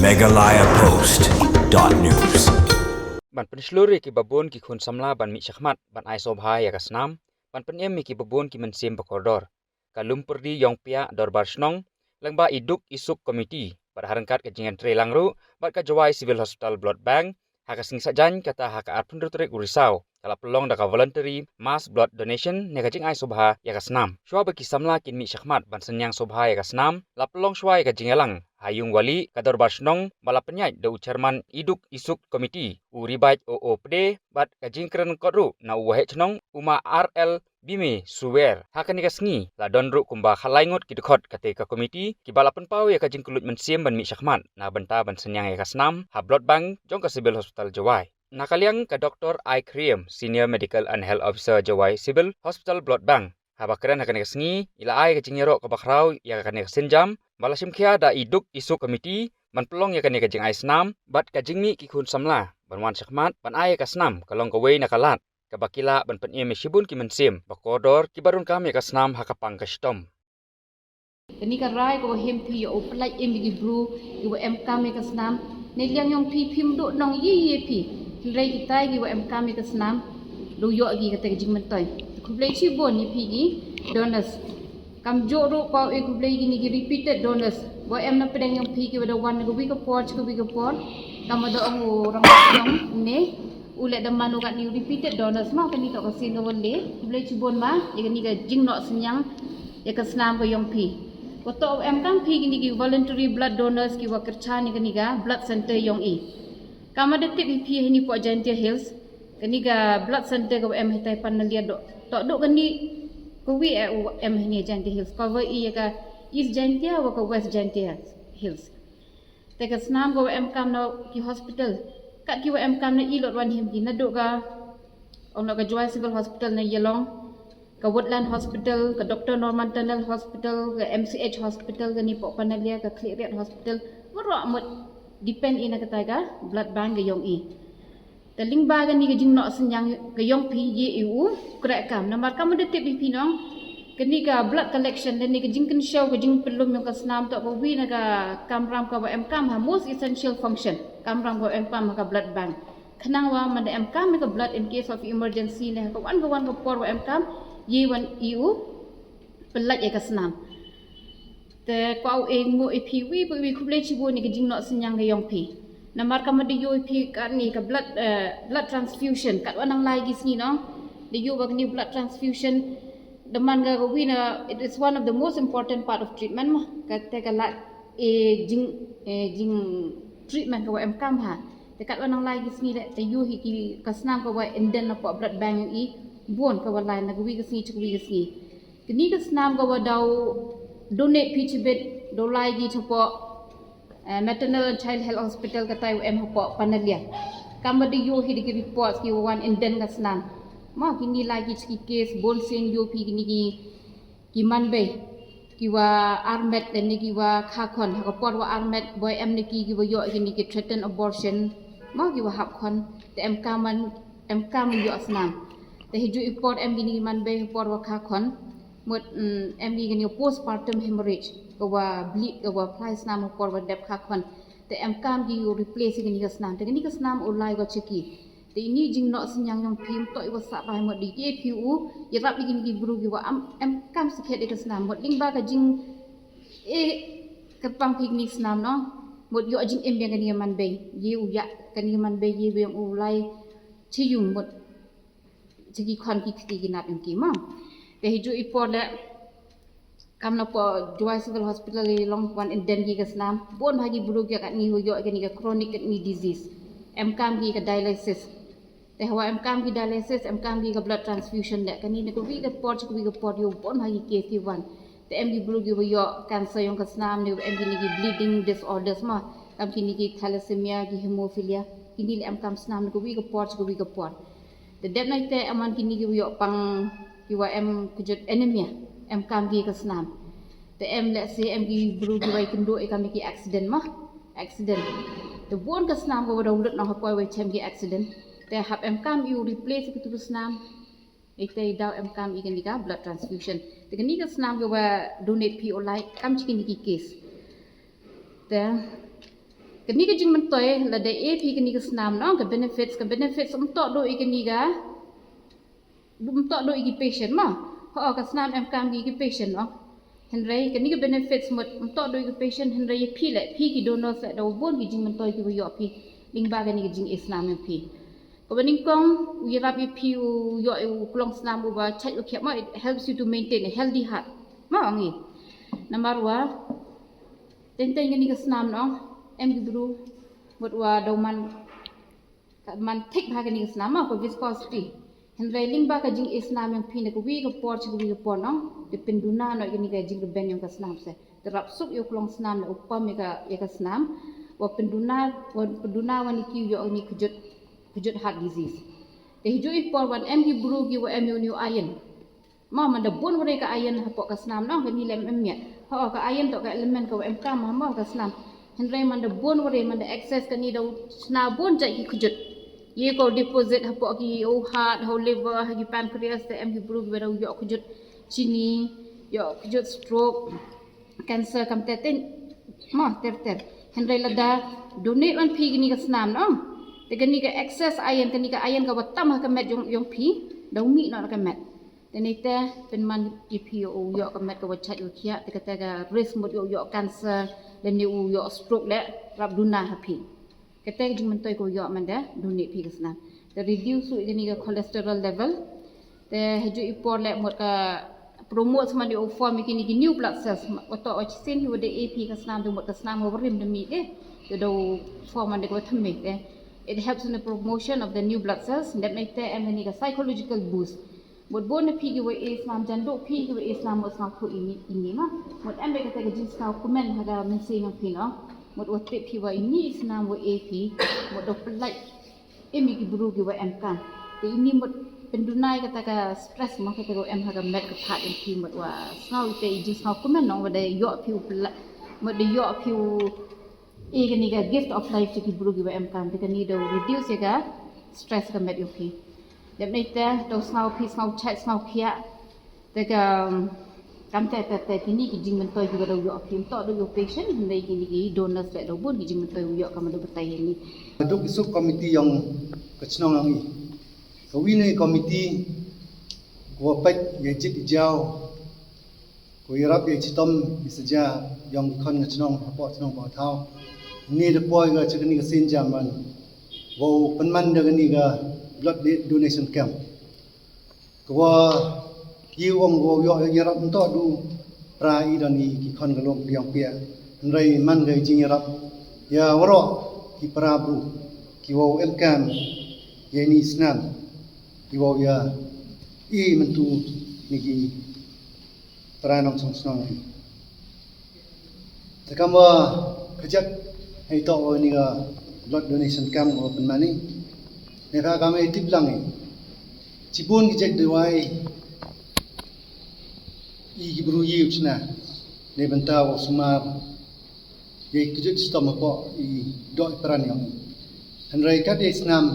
MeghalayaPost.news. Ban pensluri ki babon ki khun samla ban mi syakmat ban ai sobhai ya kasnam ban penyem ki babon ki mensim bakordor kalum perdi yong pia dorbar snong langba iduk isuk komiti pada harangkat ke jingan tre langru bat ka Jowai Civil Hospital Blood Bank haka sing sajan kata haka arpun rutrik urisau kala pelong daka voluntary mass blood donation ne ka jing ai sobha ya kasnam shwa baki samla kin mi syakmat ban Synñiang sobha ya kasnam la pelong shwa ya ka jingalang hayung wali kador barsnong bala penyai da chairman iduk isuk komiti uribait OOPD bat kajing keren kodru na uwahe chnong uma RL bime suwer hakan ka sngi la donru kumba khalaingot ki Dkhot kate ka komiti ki bala penpau ya kajing kulut mensiem ban mi syakmat na benta ban Synñiang ya kasnam ha blood bank jong ka Civil Hospital Jowai nakaliang ka Dr. Enquiries Senior Medical and Health Officer Jowai Civil Hospital Blood Bank habakren hakan ka sngi ila ai kajing yero ka bakrau ya kan ka senjam bala simkhia da iduk isu komiti ban pelong ya kan ka jing ai snam bat ka jingmi ki khun samla ban wan syakmat ban ai ka snam kalong ka wei nakalat ka bakila ban pen em shibun ki mensim bakodor ki barun kam ya ka snam hakapang ka stom Kani ka rai ko hem pi o plai em gi bru i em kam ka snam ne liang yong pi phim do nong yi pi rai ki tai gi em kam ka snam do yo gi ka te jing men toy ku plai chi bon ni pi gi donors kam jo ro pa e ku plai gi ni gi repeated donors bo em na pedang yong pi gi da wan go wi ko por kam da ong rang yong ne ule da manu kat ni repeated donors ma kani to ka sin go le ku plai chi bon ma ye ni ga jing no Synñiang ya ka snam ko yong pi ko to em kam pi gi ni gi voluntary blood donors ki wa kercha ni ga blood center yong i kam da tip pi ni po Jantia Hills kani ga blood center ko em hetai pan na lia do to do kani ko wi em ni Jantia Hills ko wi ka East Jantia wa ko West Jantia Hills te ka snam ko em kam no ki hospital kat ki em kam na i lot wan him gi na do ga on ka Jowai Civil Hospital na yelong ka Woodland Hospital ka Dr. Norman Tunnel Hospital ka MCH Hospital ka ni po panalia ka Clear Hospital waro amot depend ina ka taga blood bank ga yong i taling bagan ni gajing no Synñiang gayong pi ye u kra kam na mar kam de tip pi nong kani ka blood collection dan ni gajing kan show gajing pelum yung kasnam to ko wi na ka kamram ka em kam ha most essential function kamram ko em kam ka blood bank khanang wa man em kam ka blood in case of emergency ne ka wan ko por wa em kam ye wan eu pelat ya kasnam te ko e ngo e pi wi ku ble chi bo ni gajing no Synñiang gayong pi na mar kam de yo pi ka ni ka blood transfusion kat wanang lai gi sni no de yo ba ni blood transfusion the man ga wi na it is one of the most important part of treatment ma ka te ka la jing treatment ko em kam ha te kat wanang lai gi sni de te yo hi ki kasnam ko wa inden na po blood bank i bon ko wa lai na wi gi sni chu wi gi sni kini kasnam ko wa daw donate pi chibet do lai gi chopo maternal and child health hospital ka tai em ho panalia kam de yo hi de report ki wan inden kasnam ma kini lagi ski case bon sen yo pi kini ki manbe ki wa armet dan ni ki wa khakon ha ko por wa armet boy em ni ki wa yo kini ki threaten abortion ma ki wa hap khon te em kam yo asnam te hiju report em kini manbe por wa khakon mot em kini postpartum hemorrhage ko wa bleed ko wa price nam por wa dep khakon te em kam ki replace kini kasnam te kini kasnam ulai go cheki te ini jing no Synñiang yong phim to i wa sa bai mo di ke phu ya rap ni gi bru gi wa em kam sikhet de kasnam mo ling ba ka jing e ka pang picnic snam no mo yo jing em yang ni man be ye u ya kan ni man be ye we u lai chi yung mo chi khon ki ti gi nap ki ma te hiju i por le kam na po Jowai Civil Hospital long one in den gi kasnam bon ha gi bru gi ka ni yo ga ni ka chronic kidney disease em kam gi ka dialysis te hawa em kam gi dialysis em kam gi ka blood transfusion de kani ne ko wi ka por yo bon ha gi ke ki wan te em gi bru gi yo cancer yong kasnam ne em gi ni gi bleeding disorders ma kam ki ni gi thalassemia gi hemophilia kini le em kam snam ne ko wi ka por te dep nai te aman ki ni gi yo pang ki wa em kujut anemia em kam gi kasnam te em le se em gi bru gi wai kendo e kam ki accident the bon kasnam ko wa lut na ha poi wai chem gi accident te hap em kam you replace ki tu snam ite daw em kam i kan diga blood transfusion te kan ni ka snam ko wa donate pi olai kam chi ki case te Kini ke jing mentoi la da AP kini ke senam no ke benefits untuk do ikini ga untuk do iki patient ma ho ka senam em kam gi patient no henry kini ke benefits untuk do iki patient henry pi ki donor se do bon gi jing mentoi ki yo pi ling ba kini ke jing islam em pi ko bening kong wi rap pi u yo klong senam u ba chai u khep ma it helps you to maintain a healthy heart ma ngi number 1 tentang kini ke senam no em gibru buat wa dauman take bhag ni islam ko viscosity henry ling ba ka jing islam yang pin ko wi ko por chi wi ko por no de penduna no ini ka jing ben yang ka islam se terap sup yo klong islam na upam ya ka islam wa penduna wani ki yo ni kujut heart disease de hijui por wan em gibru gi wa em yo new iron ma man da bon wore ka iron ha po ka islam no ka ni lem em ya ha ka iron to ka element ko em kam ma ka islam henry man da bon wore man da access ka ni do sna bon jai ki kujut ye ko deposit hapo ki o heart ho liver ha ki pancreas te em ki bru be yo kujut chini yo kujut stroke cancer kam te ma ter henry la da donate wan phi ni ka snam no te ka ni ka access iron ka ni ka iron ka watam ka met yong phi do mi no ka met te ni te pen man ki phi yo ka met ka wachat yo khia te ka risk mot yo cancer dan ni yo stroke le rap duna ha phi kata jing mentoi ko yo man da donate phi kasna the reduce su ini ka cholesterol level te haju ipor le mot ka promote sama di form kini ki new blood cells oto oxygen hu de AP kasna du mot kasna mo rim de mi de do form man de ko thme de it helps in the promotion of the new blood cells that make the ini ka psychological boost mot bon phi ki we islam jan do phi ki we islam mo sa ko ini ma mot ambe kata ka jing sa comment ha ga men se ngam phi no mot ote phi wa ini islam wa AP mot do pelai emi ki buru ki wa em kan te ini mot pendunai kata ka stress ma kata ko em ha ga met ka phat em phi mot wa sau te jing sa comment no wa de yo phi pelai mot de yo phi e ni ga gift of life ki buru ki wa em kan te ni do reduce ga stress ka met yo phi dem nei te do sau phi sau chat sau khia te ka kam te kini ki jing mentoi ki do yo phi to do yo patient nei kini ki donors le do bon ki jing mentoi yo ka ma do betai ni duk isuk komiti yang kecnong ang i kawini komiti ko pet ye jit jao ko irap ye chitom isaja yang kon kecnong apo chnong ba thau ni de poi ga chikni ka sin jaman wo penman de ni ga blood donation camp ko yi wong go yo yarap to du pra i dani ki kon ga lom piang pia nrai man ga jing yarap ya woro ki pra bru ki wo em kan ye ni snam ki wo ya i mentu ni ki pra nong song snong ni ta kama kajak hai to ni ga blood donation camp go pen mani ne ka kami tip lang ni cibun ki jek dewai i gibru yi uchna ne benta wo sumar ye kujut stom ko i do peran yang henry ka de snam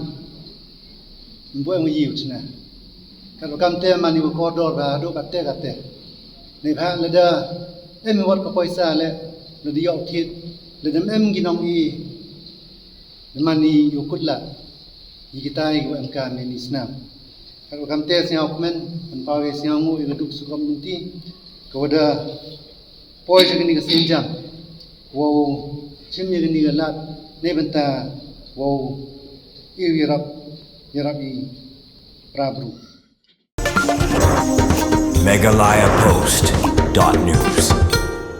mbo ang yi uchna kalau kam te mani ko dor ba do ka te ne ba le da em wat ko poisa le le di yo thit le dem em ginong i le mani yo kutla i kitai ko em kan ni snam kalau kam te siang komen pawe siang mu i duk su community ko da poi jeng ni ka Synñiang wo chim ni ga lat ne benta wo i yarap i prabru MeghalayaPost.news